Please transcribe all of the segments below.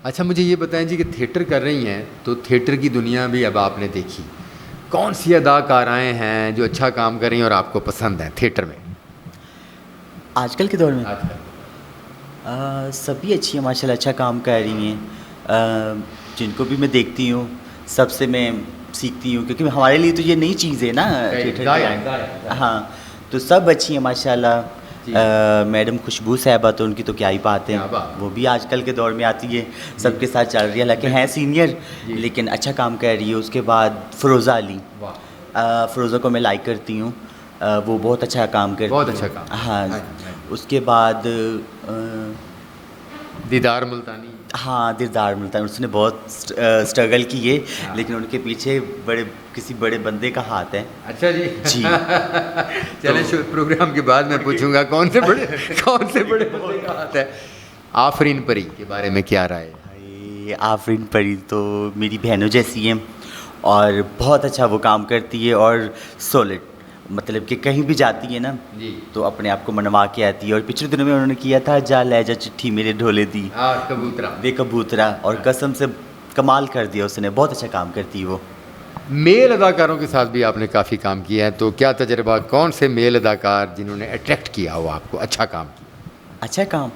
अच्छा मुझे ये बताएं जी कि थिएटर कर रही हैं तो थिएटर की दुनिया भी अब आपने देखी, कौन सी अदाकाराएँ हैं जो अच्छा काम कर रही हैं और आपको पसंद हैं थिएटर में? आजकल के दौर में आजकल। सभी अच्छी हैं माशाल्लाह, अच्छा काम कर रही हैं। जिनको भी मैं देखती हूँ सबसे मैं सीखती हूँ, क्योंकि हमारे लिए तो ये नई चीज़ है ना थिएटर की गायक, लाइन। गायक। हाँ, तो सब अच्छी हैं माशाल्लाह। जी। मैडम खुशबू साहिबा तो उनकी तो क्या ही बात है, क्या बात। वो भी आजकल के दौर में आती है, सबके साथ चल रही है, हालांकि हैं सीनियर जी। लेकिन अच्छा काम कर रही है। उसके बाद फ़िरोज़ा अली, वाह। फ़िरोज़ा को मैं लाइक करती हूँ। वो बहुत अच्छा काम करती बहुत है। अच्छा काम। हाँ, हाँ जी, हाँ उसके बाद दीदार मुल्तानी। हाँ, दिलदार मिलता है, उसने बहुत स्ट्रगल की है, हाँ। लेकिन उनके पीछे बड़े किसी बड़े बंदे का हाथ है। अच्छा जी। जी। चले तो प्रोग्राम के बाद मैं पूछूंगा कौन से बड़े बंदे का हाथ है। आफरीन परी के बारे में क्या राय है? ये आफरीन परी तो मेरी बहनों जैसी है और बहुत अच्छा वो काम करती है और सॉलिड, मतलब कि कहीं भी जाती है ना जी। तो अपने आप को मनवा के आती है। और पिछले दिनों में उन्होंने किया था जा ले जा चिट्ठी मेरे ढोले दी, कबूतरा। वे कबूतरा, और कसम से कमाल कर दिया उसने, बहुत अच्छा काम करती है वो। मेल अदाकारों के साथ भी आपने काफ़ी काम किया है, तो क्या तजर्बा, कौन से मेल अदाकार जिन्होंने अट्रैक्ट किया हो आपको, अच्छा काम किया, अच्छा काम।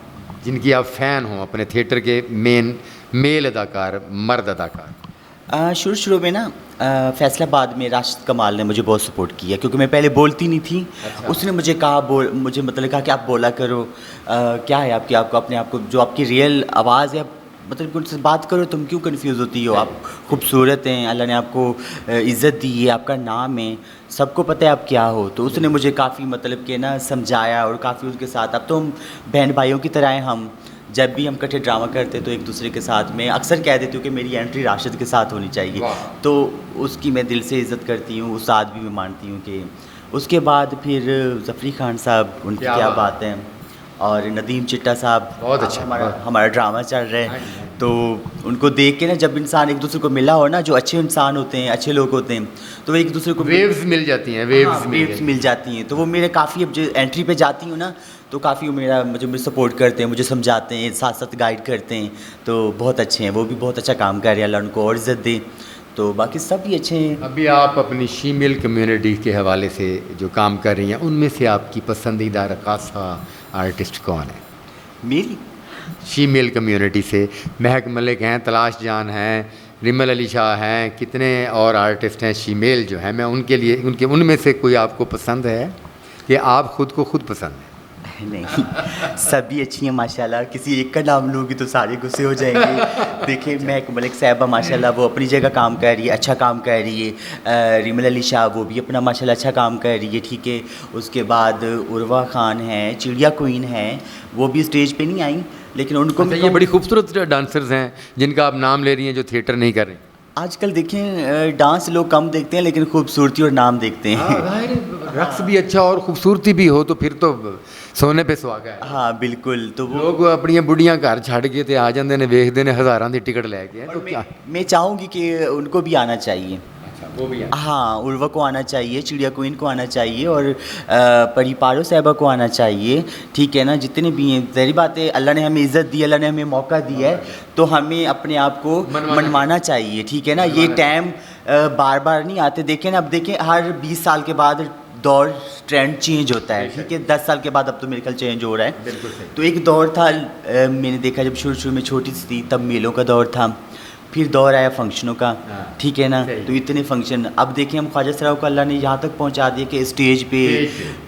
जिनकी आप फ़ैन हो अपने थिएटर के मेन मेल अदाकार, मर्द अदाकार? शुरू शुरू में ना फैसलाबाद में राशिद कमाल ने मुझे बहुत सपोर्ट किया, क्योंकि मैं पहले बोलती नहीं थी। अच्छा। उसने मुझे कहा मुझे मतलब कहा कि आप बोला करो, क्या है आपकी, आपको अपने आप को जो आपकी रियल आवाज़ है, मतलब उनसे बात करो, तुम क्यों कंफ्यूज होती हो, आप खूबसूरत हैं, अल्लाह ने आपको इज़्ज़त दी है, आपका नाम है, सबको पता है आप क्या हो। तो उसने मुझे काफ़ी मतलब कि ना समझाया, और काफ़ी उसके साथ अब तो हम बहन भाइयों की तरह हैं। हम जब भी हम इकट्ठे ड्रामा करते तो एक दूसरे के साथ, मैं अक्सर कह देती हूँ कि मेरी एंट्री राशिद के साथ होनी चाहिए। वाह। तो उसकी मैं दिल से इज़्ज़त करती हूँ, उस्ताद भी मैं मानती हूँ कि। उसके बाद फिर ज़फ़री खान साहब, उनकी क्या बात है, और नदीम चिट्टा साहब, बहुत अच्छा। हमारा ड्रामा चल रहा हाँ है। जी, हाँ जी। तो उनको देख के ना, जब इंसान एक दूसरे को मिला हो ना, जो अच्छे इंसान होते हैं, अच्छे लोग होते हैं, तो वो एक दूसरे को वेव्स मिल जाती हैं, हाँ, वेव्स वेव्स मिल जाती हैं। तो वो मेरे काफ़ी, अब जो एंट्री पे जाती हूँ ना, तो काफ़ी मेरा मुझे सपोर्ट करते हैं, मुझे समझाते हैं, साथ साथ गाइड करते हैं। तो बहुत अच्छे हैं, वो भी बहुत अच्छा काम कर रहे हैं, अल्लाह उनको और इज़्ज़त दे। तो बाकी सब भी अच्छे हैं। अभी आप अपनी शीमेल कम्युनिटी के हवाले से जो काम कर रही हैं, उनमें से आपकी पसंदीदा रक़ासा आर्टिस्ट कौन है? मेरी शीमेल कम्युनिटी से महक मलिक हैं, तलाश जान हैं, रिमल अली शाह हैं, कितने और आर्टिस्ट हैं शीमेल जो हैं, मैं उनके लिए उनमें से कोई आपको पसंद है कि आप ख़ुद को खुद पसंद है? नहीं, सभी अच्छी हैं माशाल्लाह। किसी एक का नाम लूँगी तो सारे गुस्से हो जाएंगे। देखिए, महक मलिक साहिबा माशाल्लाह वो अपनी जगह काम कर रही है, अच्छा काम कर रही है। रिमल अली शाह वो भी अपना माशाल्लाह अच्छा काम कर रही है, ठीक है। उसके बाद उर्वा खान है, चिड़िया क्वीन है, वो भी स्टेज पे नहीं आई, लेकिन उनको अच्छा, ये बड़ी खूबसूरत डांसर्स हैं जिनका आप नाम ले रही हैं, जो थिएटर नहीं कर रहे। आजकल देखें डांस लोग कम देखते हैं, लेकिन खूबसूरती और नाम देखते हैं। रक्स भी अच्छा और खूबसूरती भी हो तो फिर तो सोने पे सुहागा है। हाँ बिल्कुल। तो वो लोग अपनी बुढ़ियां घर छड़ के ते आ जाते हैं, देखते हैं हज़ारां की टिकट लैके, तो क्या? मैं चाहूँगी कि उनको भी आना चाहिए। अच्छा, वो भी है। हाँ, उर्वा को आना चाहिए, चिड़िया क्वीन को आना चाहिए, और परी पारो साहिबा को आना चाहिए, ठीक है ना। जितने भी हैं, ज़ाहिर बात है, अल्लाह ने हमें इज़्ज़त दी, अल्लाह ने हमें मौका दिया है, तो हमें अपने आप को मनवाना चाहिए, ठीक है ना। ये टाइम बार बार नहीं आते। देखें ना, अब देखें हर 20 साल के बाद दौर ट्रेंड चेंज होता है, ठीक है। 10 साल के बाद अब तो मेरे ख्याल चेंज हो रहा है। बिल्कुल सही। तो एक दौर था, मैंने देखा जब शुरू शुरू में छोटी सी थी, तब मेलों का दौर था, फिर दौर आया फंक्शनों का, ठीक है ना। तो इतने फंक्शन, अब देखें हम ख्वाजा सराव को अल्लाह ने यहाँ तक पहुँचा दिया कि स्टेज पे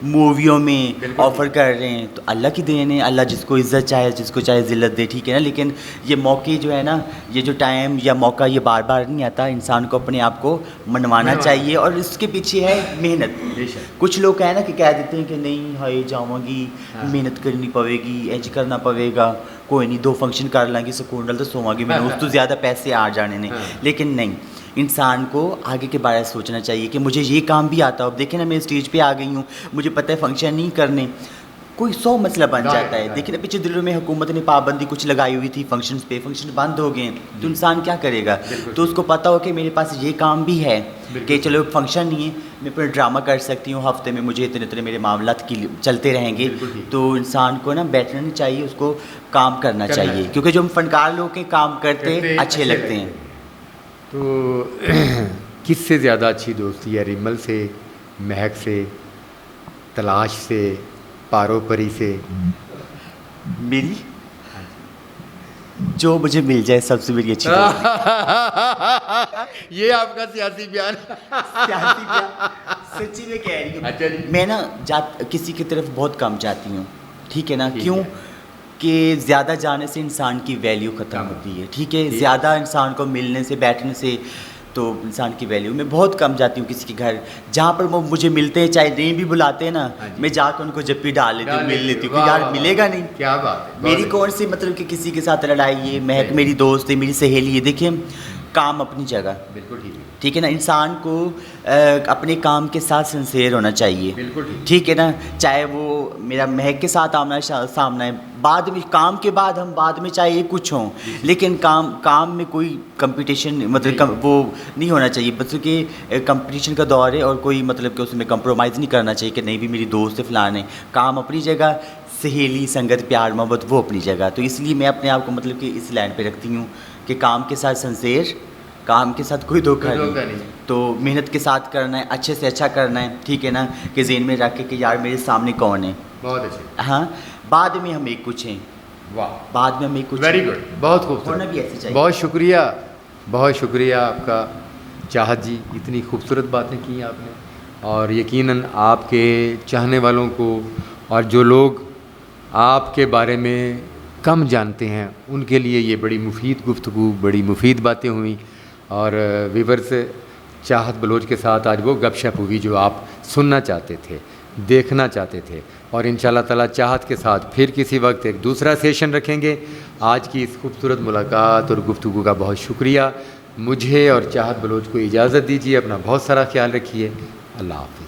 मूवियों में ऑफ़र कर रहे हैं। तो अल्लाह की देन है, अल्लाह जिसको इज़्ज़त चाहे, जिसको चाहे ज़िल्लत दे, ठीक है ना। लेकिन ये मौके जो है ना, ये जो टाइम या मौका, ये बार बार नहीं आता। इंसान को अपने आप को मनवाना चाहिए, और इसके पीछे है मेहनत। कुछ लोग कहें ना कि कह देते हैं कि नहीं हाय जाऊँगी, मेहनत करनी पवेगी, एज करना पवेगा, कोई नहीं 2 फंक्शन कर लेंगे, सुकून डाल तो सोवांगी, मैंने उस तो ज़्यादा पैसे आ जाने नहीं। लेकिन नहीं, इंसान को आगे के बारे में सोचना चाहिए कि मुझे ये काम भी आता है। अब देखें ना, मैं स्टेज पे आ गई हूँ, मुझे पता है फंक्शन नहीं करने, कोई 100 मसला बन राइट, जाता है। राइट। देखिए ना, पिछले दिनों में हुकूमत ने पाबंदी कुछ लगाई हुई थी फंक्शंस पे, फंक्शन बंद हो गए, तो इंसान क्या करेगा? बिल्कुल। तो उसको पता हो कि मेरे पास ये काम भी है कि बिल्कुल। चलो फंक्शन नहीं है, मैं पूरा ड्रामा कर सकती हूँ, हफ्ते में मुझे इतने इतने मेरे मामलात की चलते रहेंगे। बिल्कुल ठीक। तो इंसान को ना बैठना नहीं चाहिए, उसको काम करना चाहिए, चाहिए। क्योंकि जो हम फनकार लोग के काम करते अच्छे लगते हैं। तो किससे ज़्यादा अच्छी दोस्ती है, रिमल से, महक से, तलाश से, पारोपरी से? मेरी जो मुझे मिल जाए सबसे मेरी अच्छी दोस्ती। ये आपका सियासी बयान। सियासी प्यार। सच्ची में कह रही हूँ। अच्छा जी। मैं ना किसी की तरफ बहुत कम जाती हूँ, ठीक है ना? ठीक क्यों? है। कि ज़्यादा जाने से इंसान की वैल्यू ख़त्म कम होती है, ठीक है? ठीक। ज़्यादा इंसान को मिलने से, बैठने से तो इंसान की वैल्यू, मैं बहुत कम जाती हूँ किसी के घर। जहाँ पर वो मुझे मिलते हैं, चाहे नहीं भी बुलाते हैं ना, हाँ जी। मैं जाकर उनको जप्पी डाल लेती हूँ, डाल मिल लेती लेती हूँ। हूँ, क्योंकि वाह, यार वाह, मिलेगा नहीं। क्या बात है, मेरी बहुत कौन सी मतलब कि किसी के साथ लड़ाई है? महक नहीं। मेरी दोस्त है, मेरी सहेली है। देखिए, काम अपनी जगह, बिल्कुल ठीक है। ठीक है ना? इंसान को अपने काम के साथ सिंसेयर होना चाहिए, बिल्कुल ठीक। ठीक है ना? चाहे वो मेरा महक के साथ आमना सामना है, बाद में काम के बाद हम बाद में चाहे कुछ हों, लेकिन काम में कोई कंपटीशन मतलब वो नहीं होना चाहिए, बस कि कंपटीशन का दौर है और कोई मतलब कि उसमें कंप्रोमाइज़ नहीं करना चाहिए कि नहीं भी मेरी दोस्त है फलाने। काम अपनी जगह, सहेली संगत प्यार मोहब्बत वो अपनी जगह। तो इसलिए मैं अपने आप को मतलब कि इस लाइन पे रखती हूँ कि काम के साथ सिंसेयर, काम के साथ कोई धोखा नहीं। तो मेहनत के साथ करना है, अच्छे से अच्छा करना है, ठीक है ना? कि ज़हन में रख के कि यार मेरे सामने कौन है। बहुत अच्छे। हाँ, बाद में हम एक कुछ हैं, वाह, बाद में हम एक कुछ वेरी हैं। गुड, बहुत खूबसूरत। होना भी ऐसे चाहिए। बहुत शुक्रिया, बहुत शुक्रिया आपका चाहत जी, इतनी खूबसूरत बातें की आपने, और यकीनन आपके चाहने वालों को और जो लोग आपके बारे में कम जानते हैं उनके लिए ये बड़ी मुफीद गुफ्तगू, बड़ी मुफीद बातें हुई। और व्यूअर्स, चाहत बलोच के साथ आज वो गपशप हुई जो आप सुनना चाहते थे, देखना चाहते थे। और इंशाल्लाह ताला चाहत के साथ फिर किसी वक्त एक दूसरा सेशन रखेंगे। आज की इस खूबसूरत मुलाकात और गुफ्तगू का बहुत शुक्रिया। मुझे और चाहत बलोच को इजाज़त दीजिए। अपना बहुत सारा ख्याल रखिए। अल्लाह हाफ़िज़।